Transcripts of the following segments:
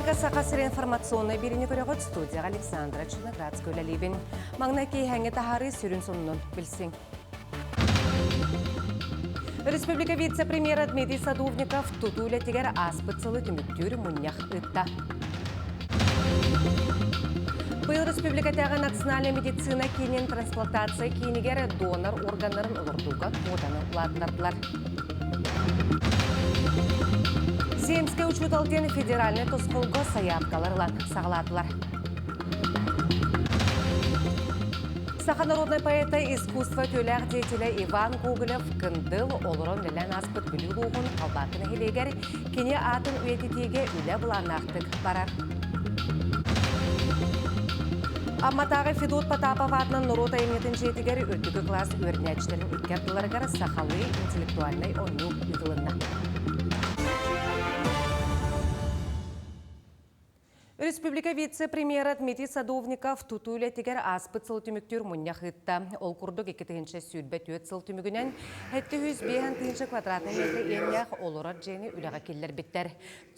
Итега сақасыр информационный беріне көріғыт студияға Александра Черноградская лебен. Маңна кей хәңе тахары сүрін сонынан білсің. Республика вице-премьера Дмитрий Садовников тутуля тегер аспыцылы түміктер мұнях ұтта. Бұл республикатағы национальная медицина кейінен трансплантация кейінігер донор органларын ұлырдуға қотаны ұладындардылар. Земская учеталден федеральный тосқолға саяпкалар сағыладылар. Саха-народный поэта искусства төләқ дейтелі Иван Гоголев кындыл олырын ләлән аспыт білі луғын қалбақыны хелегер кене атын үйететеге үлі бұланақтық барар. Амматағы Федот Потапов атынан Нұрота емнетін жетігер үрдігі класс өрнәчтерін үткерділергер сақалы интеллектуальный ойну үділінна. Республика вице-премьера Дмитрий Садовников тутуля тегер аспыт сыл түміктер мұнях ұтта. Ол күрдік 2-тігінші сүлбәт өт сыл түмігінен 705 квадратный метр енях олырат жені үліға келдер біттер.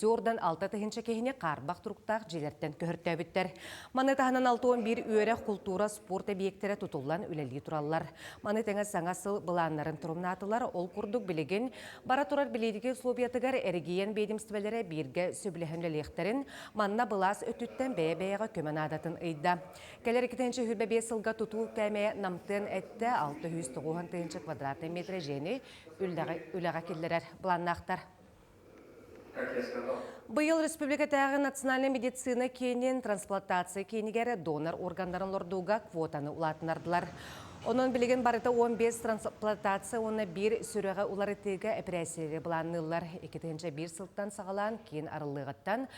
Жордан 6-тігінші кехіне қарбақ тұрықтақ желерттен көхірті өбіттер. Манытағынан 6-11 өре культура спорт объекттері тұтылан үләлі тұралар. Манытаңа саңа сыл бұланларын тұрымнатылар ол күрдік білеген бара тұрар біледіге словиятығар әргейен бейдімстівелері бірге сөбіліхінлі манна бұлас өттіттен бәе-бәеға көмен адатын ұйда. Кәлер 2-ші хүрбәбе сылға тұту кәме намтын әтті 690 квадратный метр жені үліға келдерер бұланнақтар. Бұйыл республикатағы национальный медицина кейінен трансплантация кейінігері донор органдарын лордуға квотаны ұлатынардылар. Onun bilген барыта 15 трансплантация, оны бір сүріға улары тегі операциялары бұланылар. 2-1 сылттан сағалан кейін арылығыттан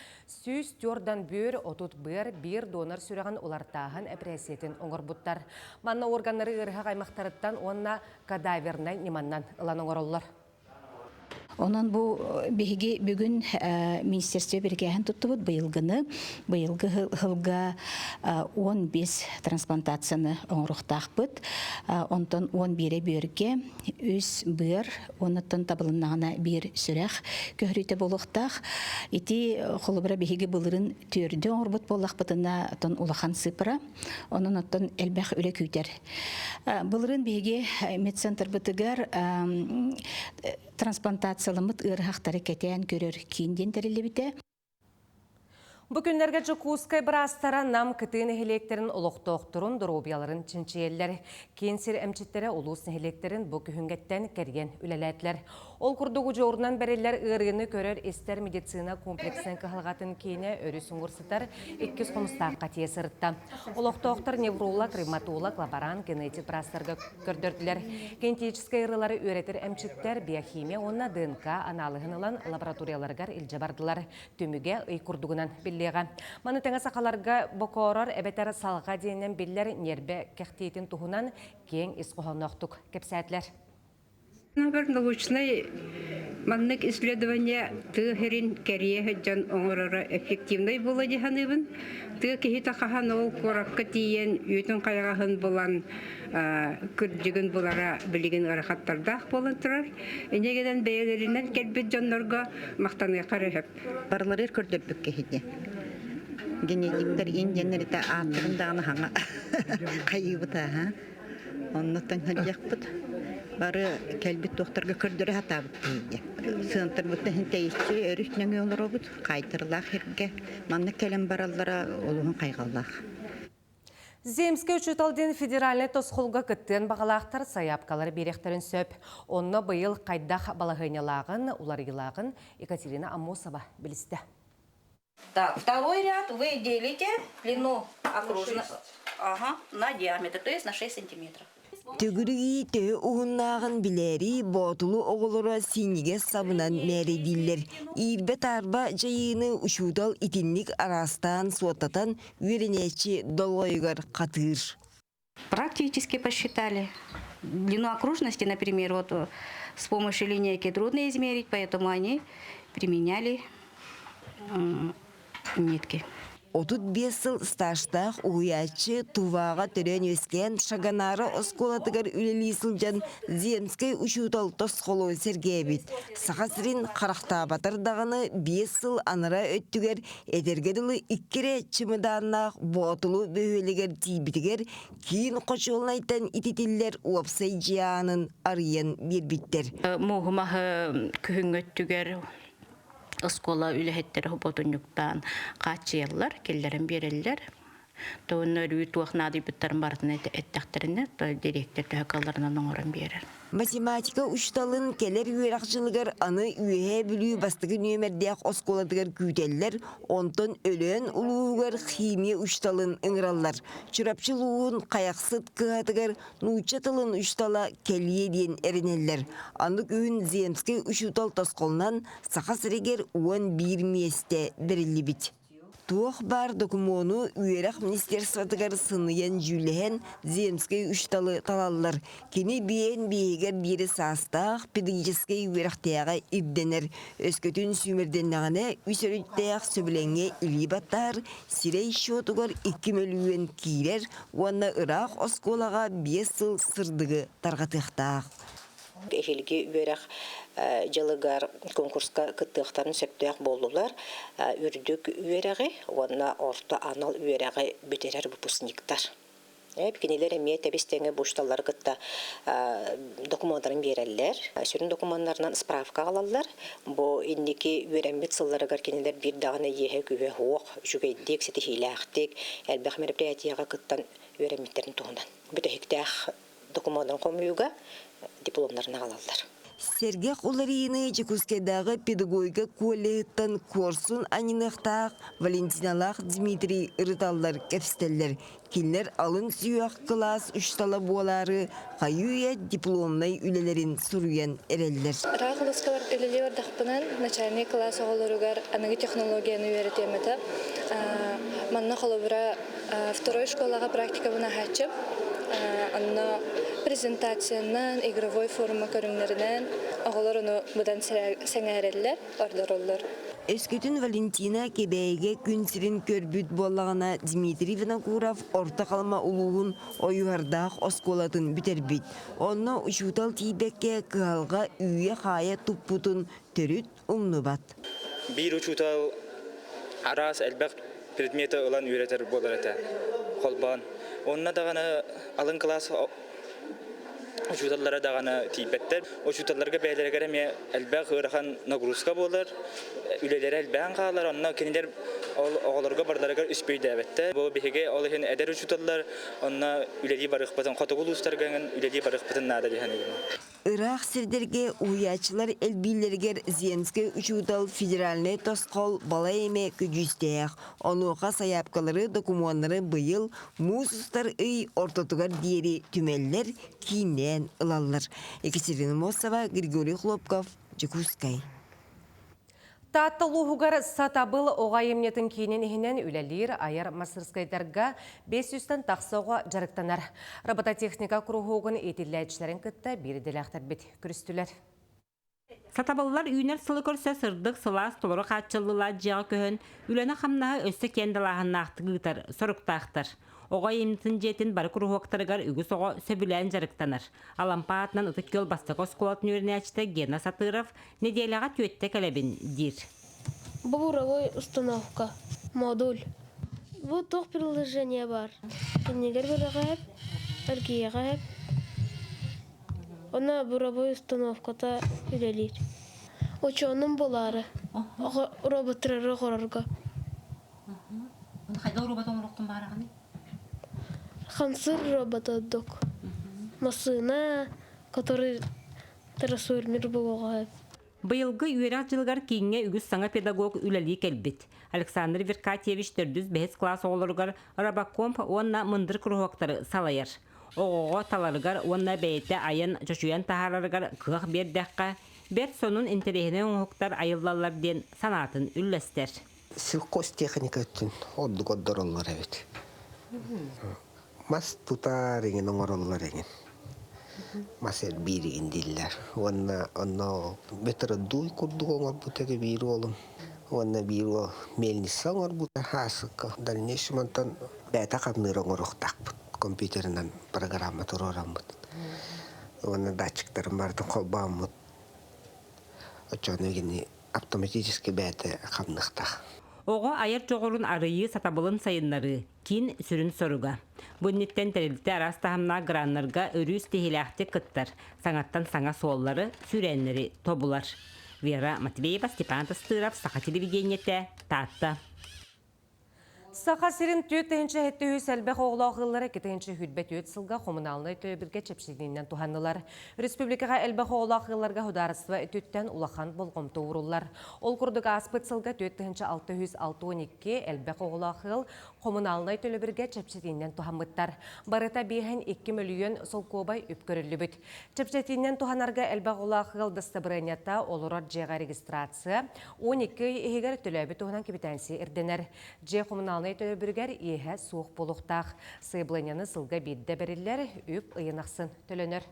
сүйіз түрдан бөр, отут бір донор сүріған улартағын операциятын оңыр бұттар. Манна органлары ұрға қаймақтарыттан онына кадавернай неманнан ұлан оңыр олар. Онан бу беги бүгүн министерство бергәһен туттубут быйылгы хылга 15 трансплантацияны оңруктакпыт. Онтон 11 берге үз бер, онтон табылыннагына бир сүрәх көһрүтә булыктак. Ити холбара беги булырын төрдө оңрбут боллакпытына тон улахан сыпыра. Онон оттон элбәх үле күтер. Булырын беги медцентр бытыгар трансплантациялымыт ырхақтары кәтен көрер кейінден тәрелі біте. Бүкіндерге Жукускай бірастара нам кітін электерін ұлықтоқтырын дұробияларын чинчиелер. Кенсер әмчеттері ұлыс электерін бүкі хүнгеттен кәрген үләләтлер. Ол күрдігі жорынан бәрелер ұрғыны көрер эстер медицина комплексен қағылғатын кейіне өріс ұңғырсытар 2 қомыстағы қатия сырытта. Ұлықтоқтыр невролог, ревматолог, лаборант, генетик бірастарға көрдірділер. Генетическай ұрылары өретір әмчеттер биохимия, онна ДНК аналығынылан лабораторияларғар илжі бардылар. Төміге үй күрдігінен Маны тәңі сақаларға бұқорар әбәтәрі салға дейінен білдер нербе кәқтейтін тұхынан кең исқоғанақтық кепсәтлер. Научный маннык исследование тыгырин кәрие жан оңырары эффективный бола диханыбын. Тыгы кехита хахан ол коракка тиен үйтін қайғағын болан күрдігін болара білеген арақаттардақ болын тұрар. Енегеден бәйелерінен кәлбет жанларға мақтаны қарығып. Барлары көрдөппік кехиде. Генетиктер инденерді аттығындағыны хаңа қайыбыта. Оннаттан хәлжақпыд. Бары кәлбет тоқтарға көрдірі хатабыд дейді. Сığıntыр бұтты хінтейісті өріснен олар обыд. Қайтырлақ ерге. Манны кәлем бараллара олығын қайғаллақ. Земский учеталден федеральный тосқолға күттен бағалақтар саяпкалары беректерін сөп. Онны бұйыл қайдақ балағынялағын, уларғылағын Екатерина Амосова білісті. Так, второй ряд вы делите длину окружно на диаметр, то есть на 6 сантиметров. Төгірігі тө ұғыннағын білері ботылы оғылыра сенеге сабынан мәреділер. Ирбет арба жайыны ұшудал итінлік арастан суаттатан веренечі долойғар қатыр. Практически посчитали. Длину окружности, например, вот с помощью линейки трудно измерить, поэтому они применяли нитки. 35 сыл стажтақ уячы туваға төрен өскен шаганары осколатыгар үлелі сылжан Земской учутал тосқолу сергебит. Сақасырын қарақта батырдағыны 5 сыл аныра өттігер едергеділі иккере чымыданнақ ботылу бөйлігер тейбітігер кейін қочуылнайтын итетілер уапсай жианын арыян бербиттер. Muğumahı kühüngöttüger Оскола үлэхеттері хупотунюктан қачыялар, келлерін берелер. Тоғыныр үй туақнады бүттарын бардын әттіқтеріне, директор түйекаларынан оңырын берер. Математика ушталын келер үйрақчылығыр аны үйе бүлі бастығы нөмердеяқ осколадығыр күйтелер, онтын өлен ұлуығыр химия ушталын ыңыралар. Чырапчылуын қаяқсыт кығатығыр нұйчатылын уштала келие дейін әрінелер. Анық үйін Земский ушутал тосқолынан сақасырегер уан бір месте бірілі біт. Туох бар документу үйерақ министерствотығар сыныян жүлеген Земский үшталы талалылар. Кені бейен бейгер бері састақ педагогический үйерақтаяға ибденер. Өскөтін сүймерденнағыны үйсөріттаяқ сөбіленге илибаттар, сирей шотығар 2 миллион кейлер, уанна ұрақ осколаға 5 сыл сырдығы тарғатықтақ. Эфилги үерах жылыгар конкурска кыттыктарын сөптөк болдулар. Үрдүк үерагы, онна орто анал үерагы бүтерер выпускниктар. Бикинелер эме тебистеңе бушталлар кытта документтарын берелер. Сүрүн документтарынан справка алалар. Бу индики үерембет сылларыгар кинелер бир дагына ехе күбө хок, жүгейдик, сетихилактик, элбэх мероприятияга кыттан үеремиттерин тугунан. Бүтөһиктэх документтарын комуюга дипломларын алалар. Сергех Уларины Чекускайдағы педагогика коллегтан курсын анинықтақ Валентиналақ Дмитрий Рыталлар кәпстеллер. Келлер алын сүйақ класс үштала болары қайуя дипломнай үлелерін сұруян әрелдер. Рағылыскалар үлелер дақпынан начальный класс оғылырығар анығы технологияны өретемеді. Манна қолыбыра второй школаға практикабына хачып, анна презентациянан, игровой форма көріңлерінен оғылар оны бұдан сәңәрелер, ордар олар. Өскөтін Валентина кебейге күнсірін көрбүт болағына Дмитрий Винокуров орта қалма ұлуғын ойуардақ осколатын бүтербіт. Оны ұшутал тейбекке қығалға үйе қая тұппутын төріт ұмны бат. Бір ұшутал арас әлбәқ предметі ұлан үйретер болар әті. Қолбан. Онына дағаны алын класс учуталлара дагана тийбеттер. Учуталларга бәйләргә ме әлбәг гырахан нагрузка булыр. Үлеләре әлбән калар, онна киндер огларга барларга үспей дәвәттә. Бу беге алыһын әдәр учуталлар, онна үлели барык батан катыгыл устарган үлели барык батан нада дигән. Ирак сирдерге уячылар элбиллергер Земский учутал федеральный тосқол бала эме күжүстәк. Онуға саяпкалары документлары быйыл мусустар ый ортотугар диери түмеллер кейінен ылаллар. Екатерина Мосова, Григорий Хлопков, Чекускай. Таттылуғығар сатабыл оғайымнетін кейінен ехінен үләлер айыр масырскайдарға 500-тен тақсауға жарықтанар. Робототехника күріғығын етіләйшілерін күтті беределіқтар бет күрістілер. Сатабыллар үйнер сылы көрсе сырдық сылас толыры қатшылылар жағы көхін үләні қамнағы өсті кенділағын нақтығытар, сұрықтақтар. Оғай емтін жетін бары күріғықтарығар үгі соға сөбілән жарықтанар. Алампаатынан ұтық кел бастық осколатын өріне әчті Гена Сатыров неделяға түйетті кәлебін дир. Бұл буровой установка, модуль. Бұл тоқ приложение бар. Кенегер біріғап, әргейеғап. Она буровой установката үлелер. Ученым болары. Роботлары қорарға. Қайда роботың роқтың барағаны? Хансыр робота док. Машина, который трансформер болуға. Быйылғы үйерек жылғар кейінге үгіз саңа педагог үләлі кәлбет. Александр Веркатьевич 405 класс оғылырғар Рабакомп онна мындыр күріғақтары салайыр. Оғыға таларығар онна бәйетті айын жошуян тахарарығар қық бердәққа бәр сонун интерехіне оңықтар айыллалар ден санатын үлләстер. Силхозтехника өттін ордық оддороллар әбет. Мас тутар еңін оңыроллар еңін. Мас әлбір еңін дейлер. Онна бетірі дуй күрдік оңыр бұтығы бейір олым. Онна биру мельница орбута хасыка. Дальнейшем антон бета кабныры орохтак компьютернан программа турорамбыт. Онна датчиктарын барды колбамбыт. Очонегини автоматически бета кабныктак. Оға айыр жоғырын арыйы сатабылын сайынлары, кин сүрін соруга. Бұнниттен тәрелді арастағымна гранларға өрі стихиләқті кыттар, саңаттан саңа соллары, сүренлері тобулар. Вера Матвеева, Степан Тастыров, Саха телевидениеті, Татта. Саха сирин түйет тәйінші әтті үйс әлбәқ оғылағылары кетейінші хүтбәт өт сылға қомыналыны өтөбірге чепшілінен туханылар. Республикаға әлбәқ оғылағыларға хударысыва өтөттен улахан болғым тоғырулар. Ол күрдігі аспыт сылға түйет тәйінші 612 әлбәқ оғылағыл қомыналыны өтөбірге чепшілінен тухамыттар. Барыта бейхен 2 миллион сол көбай өпкөрілі бүт. Чепшілінен туханарға әлбәқ оғылағыл дыстабырынята олырар жеға регистрация 12 егер төләбі туғынан кепитанси ерденер. Же қомыналыны төлөбүргер иеһе суық болуқтақ. Сыйблыняны сылға бидді берілер, үп ұйынақсын төлөнер.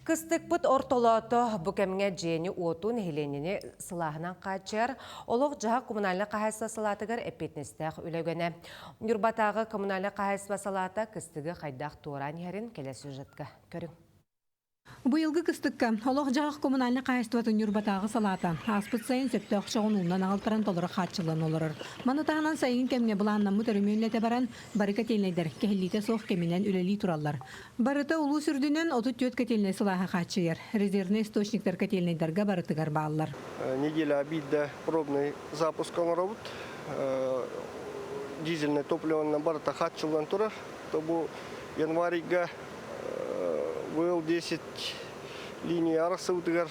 Кыстык бұт ортолото бүкемге жені отун хеленіне сылағынан қачар, олық жаға коммунальны қағайсыва салатығыр әпетнестәқ үлігіні. Нүрбатағы коммунальны қағайсыва салата кыстығы қайдақ туыран ерін келесі жатқа көрің. Быйылгы кыстыкка олох жағық коммунальны қайыстыватын юрбатағы салата. Аспыт сайын сөпті оқшағын ұлынан ағылтыран толыры қатшылын олырыр. Манытағынан сайын кемге бұланнан мұтыр өмелете баран бары кәтелнейдер, кәхіллите соқ кемінен үлелі туралар. Барыта ұлу сүрдінен 34 кәтелне сылаға қатшыйыр. Резервный источниктер кәтелнейдерге барытығар бағалар. Неделя обидда пробный запуск работ. Дизельное топливо на барыта қатшылын турар. Тобу январьга был 10 линий арасы утыгар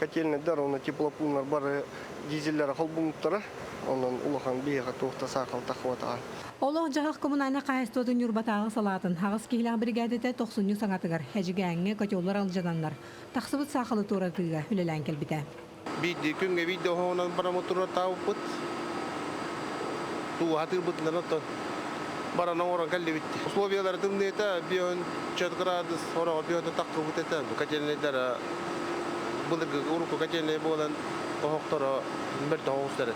котельный даровна теплопунар бары дизельлер холбумуттара онан улахан бейга тоқта сақал тахвата. Олох жағақ коммунальны қайыстуатын юрбатағы салатын хағыз кейлақ бригадеті 90 саңатығар әжігәңе котеллар алжаданлар. Тақсыбыт сақылы туратыға үлелән келбіті. Бидді күнге бидді оғынан барамутура тауыппыт. Туғатыр бұтындан оттан. Барана оран кәлі бітті. Условиялар дымды еті, бейін 4 градус, оран бейін таққы бұт еті. Кәтелінейдері, бұлығы ұрықы кәтеліней болан оғықтары бір тоғыстары.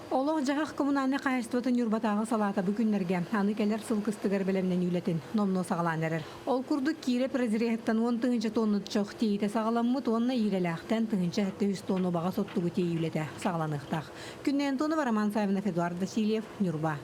Олох жағақ коммунальны қайыстуатын юрбатағы салата бүгінлерге аны кәлер сылқыстығыр білімнен үйлетін номно сағалан әрір. Ол күрді кире презереттен 10 тыңынчы тонны чоқ тейті сағаламмыт, онына ереләқтен тыңынчы 700 тонны баға соттығы тей үйлеті сағаланықтақ. Күннен тоны Роман Савинов, Эдуард Васильев, Нюрба.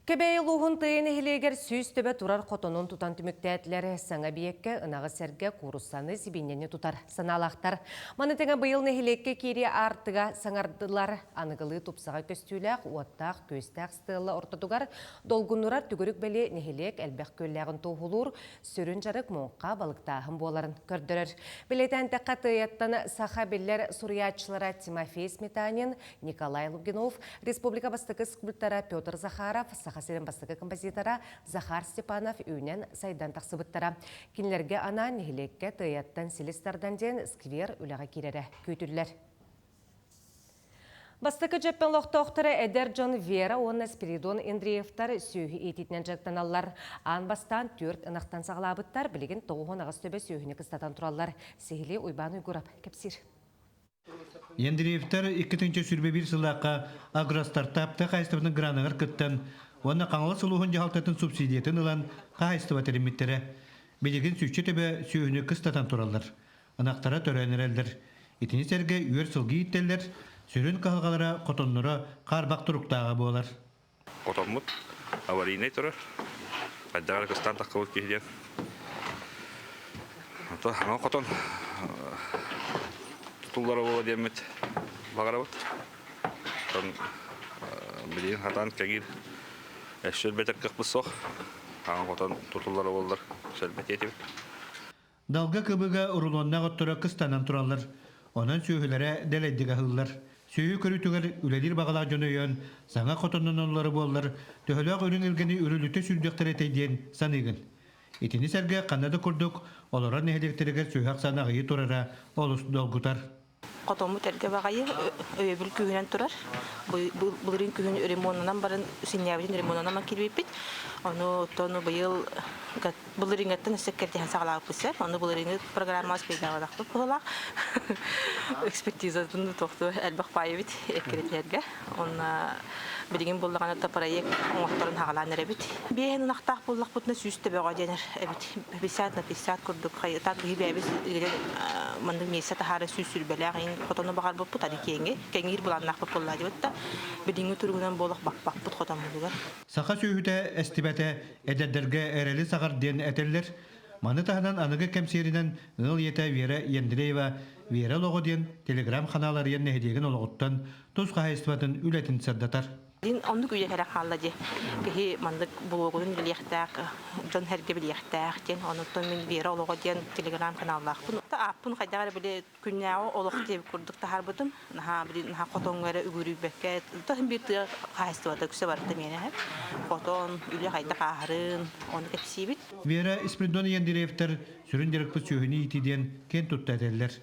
Кебей луғын тыйын эхилегер сүйіз төбе турар қотонын тутан түміктәтлері саңа биекке ынағы сәрге курусаны сибиннені тутар саналақтар. Маны теңі бұйыл нехилекке кере артыға саңардылар анығылы тупсаға көстүйләқ, уаттақ, көстәқ стылы ортадугар долгунурар түгірік бәлі нехилек әлбәқ көлләғын тоғылур, сүрін жарық моңқа балықтағын боларын көрдірір. Білетен тәққа тыйаттаны саха беллер сурьячылара Тимофей Сметанин, Николай Лугинов, Республика бастығы скульптора Петр Захаров, Сахасырын бастығы композитора Захар Степанов үйінен сайдан тақсыбыттара. Кинлерге ана нехилекке тыяттан селестерден ден сквер үліға керері көйтілер. Бастықы жөппен лоқтоқтыры Эдер Джон Вера, онна Спиридон Индриевтар сүйі ететінен жақтан аллар. Ан бастан 4 ынақтан сағылабыттар, білеген 9 ағыз төбе сүйіні қыстатан тұралар. Сейлі ұйбан ұйгұрап кепсір. Индриевтар 2-ші сүрбе бір сылаққа агростартапты қайыстығының гранығыр күттен, оны қаңылы сұлуғын жағалтатын субсидиятын ұлан қайыстыва тәрімметтері. Белеген сүйші төбе сүйіні қыстатан тұралар. Анақтара төрәнер әлдір. Етіні сәрге үйер сылғы еттелер, сүрін қағылғалара қотонлары қарбақ тұрықтаға болар. Қотонмұт, аварийный тұрыр. Қайдағар қыстан таққы өт кейден. Қотон тұтулары бола демет бағара бұд. Білейін қатан кәгір әшшөлбетер қықпыз соқ. Қотон тұтулары болдар шөлбет етіп. Далға кыбыға ұрылонна ғыттыры қыстанан тұралар. Онан сүйілері дәләйдігі ғылылар. Сүйі көрітігер үләдір бағала жоны үйен, саңа қотонның олары болар, төхіліғ өрін елгені үріліті сүрдіқтір етейден санығын. Етіні сәрге қанады күрдік, оларар нәхелектірігер сүйіғақ санағыйы тұрара олыс долгутар. Қотомы тәрге бағайы өйбіл күйінен тұрар. Бұлырын күйін ремонынан барын, сенябетін ремонынан келбейпет. Оны тоны бұйыл Булырыңаттан өсеккерден сағалап бұсыр. Оны булырыңы программасы пейдавадақпы бұлақ. Экспертизасын тоқты әлбақ байы бит әккеретлерге. Оны білген болдағаны та проект оңақтарын хағалан әрәбіт. Бейін ұнақтақ болдақ бұтына сүйісті бөға денер. 50 күрдік қайытат ғибәбіз мұндың несі тахары сүйіс сүрбелі ағайын қотаны бағар бұп бұт әдекеңге. Кәңгер бұланнақ бұп болла дебітті. Білген түргінен болдақ бақ бұт қотан болуғар. Сақа сүйіті әстібәті әдәддерге әрелі сағар ден әтелер. Маны тағынан анығы кәмсерінен ұл еті Вера Ендреева Вера Лоғоден телеграм қаналар ен нәхедеген олғыттан тұз қағайыстыбатын үләтін сәрдатар. Дин ондuk üye her halde ki mandık blogunun biliyaktak, John Herge biliyaktak, den onutun min bir ologu den telegram kanallar. Bunu da apun kadar bile günyağı oluk diye kurduk da harbutum. Naha bir naha kotonlara ügürü beket. Da bir haystuada küse var demeyene hep. Koton üye hayda kaharın onu hepsi bit. Vera İspridon Yendirevter sürün direktör söhünü itiden ken tuttu edeller.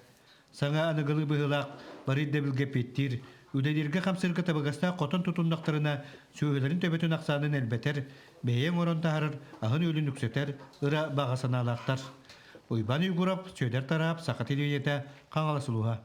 Sana anıgılı bıhılaq bari debilge pettir. Üdedirge kamsırgı tabagasta koton tutundaklarına söhülerin töbetün aksanın elbeter, beyen oran taharır, ahın ölün nükseter, ıra bağasına alaktar. Uyban uygurap, söyler tarap, sakat ediyete, kanala suluha.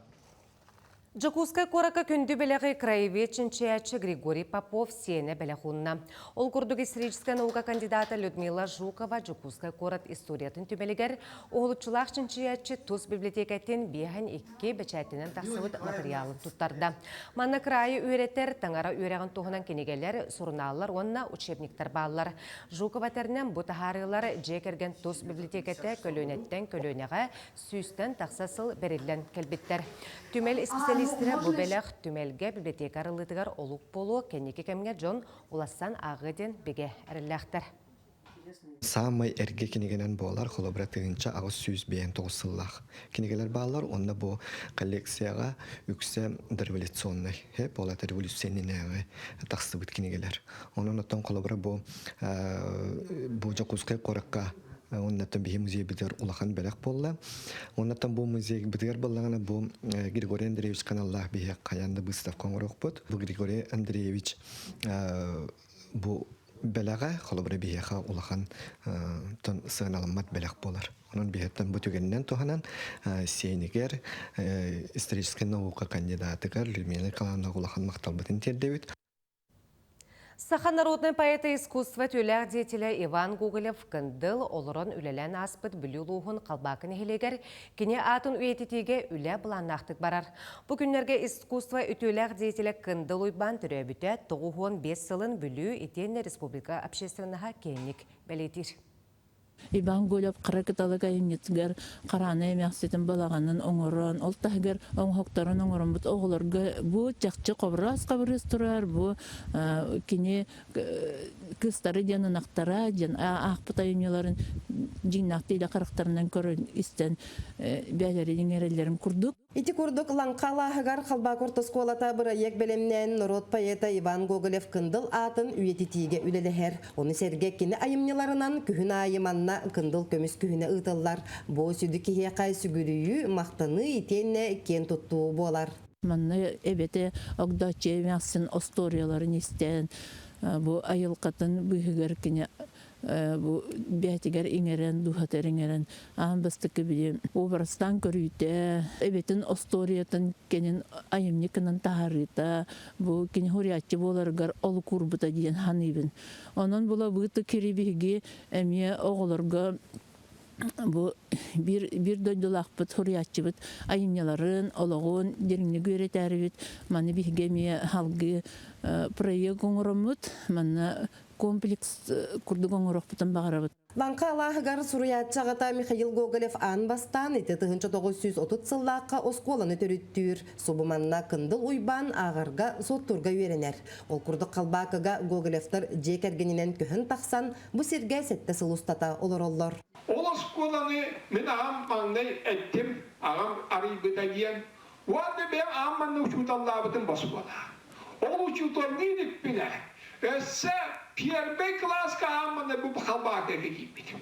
Жакускай корака күнді біліғі краевед чинчаячы Григорий Попов сені біліғунна. Ол күрдік историческая наука кандидата Людмила Жукова Жакускай корат историятын түмелігер оғылычылақ чинчаячы Тус библиотекаттен бейхін икке бәчәтінен тақсывыд материалын тұттарды. Манна крайы үйреттер таңара үйреген туғынан кенегелер, сұрыналар, онна учебниктер балылар. Жукова тәрінен бұтахарылар жекерген Тус библиотекатты көлөнеттен көлөнеға сүйістен тақсасыл берілден келбеттер. Түмел специалистері бұл бәліқ түмелге библиотекарылытығар олық болу кенеке кәмге Джон Улассан ағыден беге әрілләқтір. Самай эрге кенегенен болар коллаборативинча агыс сүйіз бейен тоғысыллақ. Кенегелер балар, онна бұл коллекцияға үксе дореволюционный, болат революционный тақсыбыт кенегелер. Onun оттан коллабора бұл Жакускай қораққа оннаттан бихи музей бідер улахан бәләк болла. Оннаттан бұл музей бідер боллағына бұл Григорий Андреевич каналлах бихи қаянды бұстав қоңырық бұд. Бұл Григорий Андреевич бұл бәләға қолыбыры бихиға улахан сығыналымат бәләк болар. Onun бихеттен бұл түгеннен тоғанан сейнігер исторический наука кандидатыгар Людмила Каланна улахан мақталбытын тердевит. Саха-народный поэта искусства тюлях деятеля Иван Гоголев кындыл олырын үлелен аспыт білулуғын қалбақын хелегер кене атын үйететеге үле бұланнақтық барар. Бүгінлерге искусства ütülях деятеля кындыл уйбан түрөбіте 95 сылын бүлі етен республика общественныға кенік бәлетір. Иван Гоголев қыракыталыға емнетігер қараны емяқсетін балағанын оңырын, ол тағығыр оңғақтарын оңырын бұд оғылырға бұ жақчы қобырас қабырыз тұрар, бұ кене кыстары ден ұнақтара, ден ақпыт айынеларын жинақтыйда қарақтарынан көрін істен бәлерінің әрелерін күрдік. Ити курдук лаңқалағығар қалбақыр тұсколата бұры ек білімнен народ поэта Иван Гоголев кындыл атын үйететиге үлелігер. Оны серге кені айымнеларынан күхін айыманна кындыл көміс күхіне ұтылар. Бұ сүді кеге қай сүгірүйі мақтаны итенне кен тұттуы болар. Манны әбеті оғдачы мәқсын осторияларын істен, бұ айылқатын бұйығыр кені bu bätiger ingeren duhater ingeren ambastıkı bileyim obrastan körüte ebetin ostoriyatın kenin ayımnikinin taharita bu kin huriyatçı bolargar ol kurbuta diyen hanibin onun bula bıtı kiribigi emiye oğulurga bu bir döndülakpıt huriyatçıbıt ayımyaların oloğun derinli göreteribit mani bihgemiye halgı proyek oңuramut manna комплекс курдугон орохпутан багарабыт. Лаңка алағығар Суруятчағата Михаил Гоголев анбастан 1930 сыллаққа осколаны төріттүр. Субыманна кындыл уйбан ағырға соттурға үйренер. Ол курдық қалбақыға Гоголевтар жекергенінен көхін тақсан, бұ серге сетті сылустата олар. Ол осколаны мен ағам маңдай әттім, ағам арайбыда ген. Уады бен ағаманны ұшуталлабытын басы бола. Ол ұшуталны едіп біле. Өсі Pierre Klaska amına bu halbağda gittim.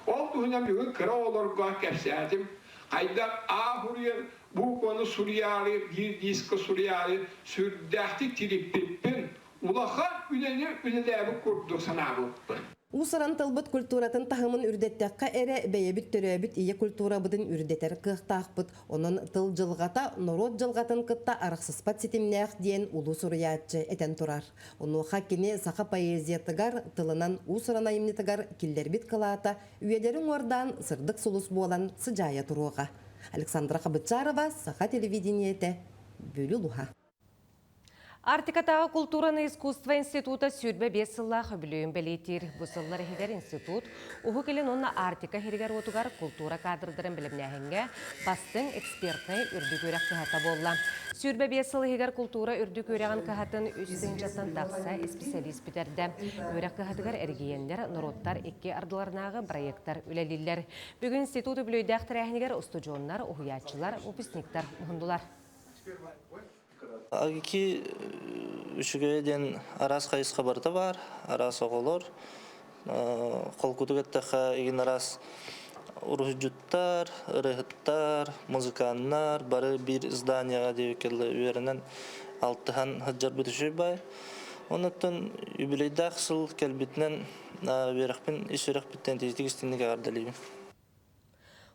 Oldu hünem yürü kıra olur gah kepserdim. Hayda ahuriye bu konu Suriyeli bir disko Suriyeli sürdahti tripipin. Ulaha üleni ülede bu kurdu sana bu. Усаран тылбыт культуратын тахымын үрдеттәкка эре бәйебит төрөбүт ие культура бытын үрдетер кыhtаахпыт. Онон тыл жылгата, норот жылгатын кытта араксыспат сетимнәк диен улу суруячы этен турар. Ону хаккини саха поэзиятыгар тылынан усаран айымнитыгар киллербит кылаата үйелерин ордан сырдык сулус болан сыжая туруга. Александра Хабычарова, Саха телевидениете, Бюлюлуха. Артикатағы культураны искусство института сүрбе 5 сыллах өбілуін бәлейтер. Бұсыллар хидер институт, ұғы келен онна артика хиргер отугар культура кадрдырын білімнәхінге бастың экспертный үрді көрек кыхата болла. Сүрбе 5 сылы хигер культура үрді көреген кыхатын үстің жатын тақса специалист бітерді. Өрек кыхатыгар әргейендер, нұроттар, екі ардыларнағы проекттар үлелілер. Бүгін институт өбілуйдәқ тірәхінігер ұстуджонлар, ұхиятчылар, ұписниктар мұхындылар. Агики үшігеден арас қайысқа барда бар, арас оғылыр. Қолкутығыттаға еген арас ұрғыджуттар, ұрығыттар, музыканнар, бары бір зданияға дейекелі үйерінен алтыған ғаджар бүтіші бай. Онықтың үбілейді ақсыл кәлбітінен верақпен, ешверақ біттен тездің істініге ардалейбін.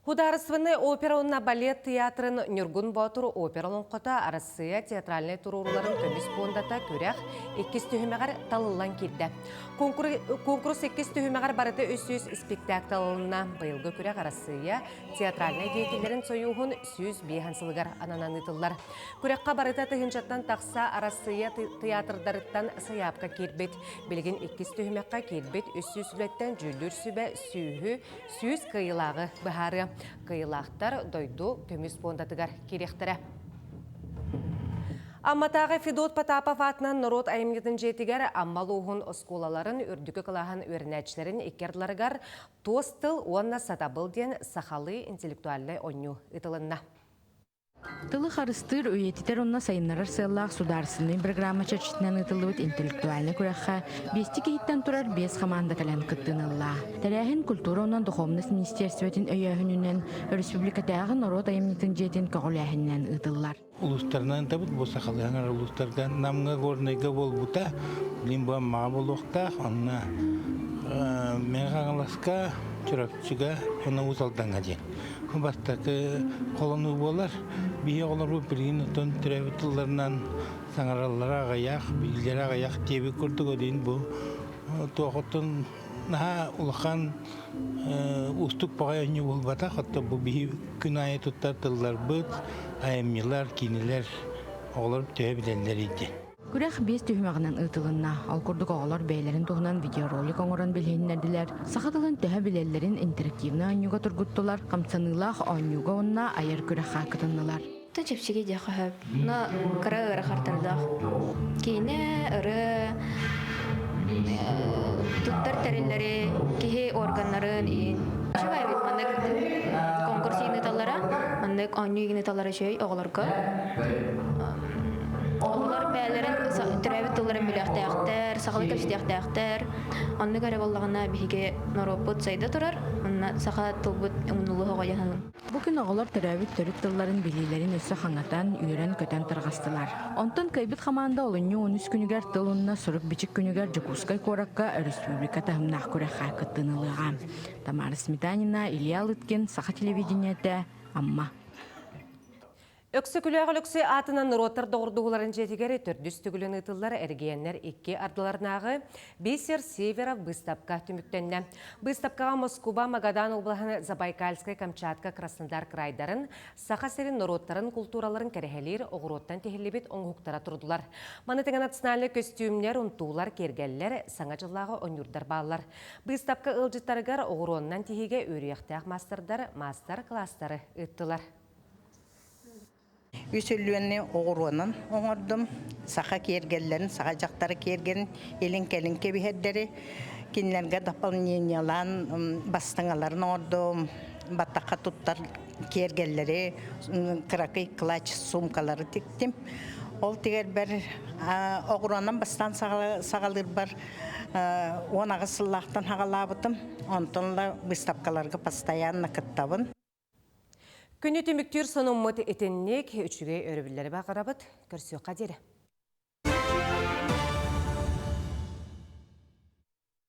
Хударысвыны опера балет театрын Нюргун Батур опералын қота Россия театральный туруларын көміс бондата көрек 2 түйімеғар талылан келді. Конкурс 2 түйімеғар барыты өсіз спектаклалына байылғы көрек Россия театральный деятелерін сойуғын сөз бейхансылығар ананан ұтылар. Көrekқа барыта тұхыншаттан тақса Россия театрдарыттан саяпқа келбет. Білген 2 түйімеққа келбет өсіз сүлеттен жүлдір сүбә сүйі сөз қиылағы бұхары. Кыйлақтар дойду көміс бондатыгар керектірі. Амматағы Федот Потапов атынан Норот айымгетін жетігер аммалуғын осколаларын үрдікі қылаған өрінәтшілерін екерділарығар тостыл онна сатабылден сақалы интеллектуальный ойну ұтылынна. Тылы харыстыр өйетитер онна сайынларар сыллақ сударсынный программа чачетінен ұтылыбыт интеллектуальный күрәққа бесті кейттен тұрар 5 команда кәлін күттінылла. Тәрәхін культура онан Духовность министерстветін өйәхінінен республикатағы Норот айымнетін жетін көғіләхінен ұтылар. Улустарынан табыт болса қалғанар улустарда намға горныйға бол бұта, лимба ма болуқта, онна мен қағыласқа, чұрапчыға, оны ұзалданға ден. Бастакы қолыны болар, бие олар өпірген ұтын түрәбітілерінен саңаралары ағаяқ, білгілері ағаяқ тебі көрдік өдейін бұл. Тоғыттың наға ұлған ұстық бағайыны бол бата, қатта бұл бие күн айы тұттар тылдар бұд, айымнелар, кейнелер олар түрәбітелер еді. Күрәқ 5 түйімағынан ұтылынна, ал күрдік оғалар бәйлерін тұғынан видеоролик оңыран білгеннерділер. Сақатылын тәхі білелерін интерактивны анюға тұргыттылар, қамсанылақ анюға онна айыр күрәққа күтіннілар. Та чепсеге де қағып, на қара ұры қартардақ. Кейіне ұры тұттар тәрелері, кейі органларын ең. Шыға әбет мандық конкурс егінеталара, мандық аню егінеталара жөй оғаларға. Onlar bəylərin türəvi tılların biləxtəyəxtər, saxalı kəpsitəyəxtəyəxtər. Onu görə bollağına bihiге noroput sayda turar, ona saxa tılbut unulu hoğayağın. Bugün oğular türəvi törüt tılların bilgilerin ösü xanatan, üyren kötən tırğastılar. Ondan kaybet xamanda olunyu 13 günügər tılınna sırık biçik günügər Cekuskay Korakka Respublika tahımnaq көрәққа kıttınılığa. Tamara Smetanina, Ilya Lytkin, Saxa televideniyete, Amma. Өксі күләғіліксі атынан роттар доғырдығыларын жетігері түрдістігілін ұтылар әргейенлер 2 ардыларынағы Бесер Севера Быстапқа түміктенне. Быстапқаға Москва, Магадан облағыны Забайкальскай, Камчатка, Краснодар крайдарын, Сақа-серін роттарын культураларын кәрәхелер оғыроттан тегелебет оңғықтара тұрдылар. Манытыңа национальный костюмлер, ұнтулар, кергеллер, саңа жыллағы оңырдар балар. Быстапқа ұлжыттарығар оғыроннан тегеге өрияқтақ мастер кластары ұттылар. Үсілуені оғыруынан оңырдым. Сақа кергелерін, сақа жақтары керген, елін кәлін кебіхеддері, кенлерге дополнениялан бастыңаларын оңырдым. Баттаққа тұттар кергелері, қырақы клач сумкалары тектім. Ол тегер бір оғыруынан бастан сағалыр бар, онағы сыллақтан хағалабытым. Онтонла выставкаларға постоянно кыттабын. Күні түміктер сонын мұты етіннек үшіге өрібілері бақырабыд, көрсеу қадері.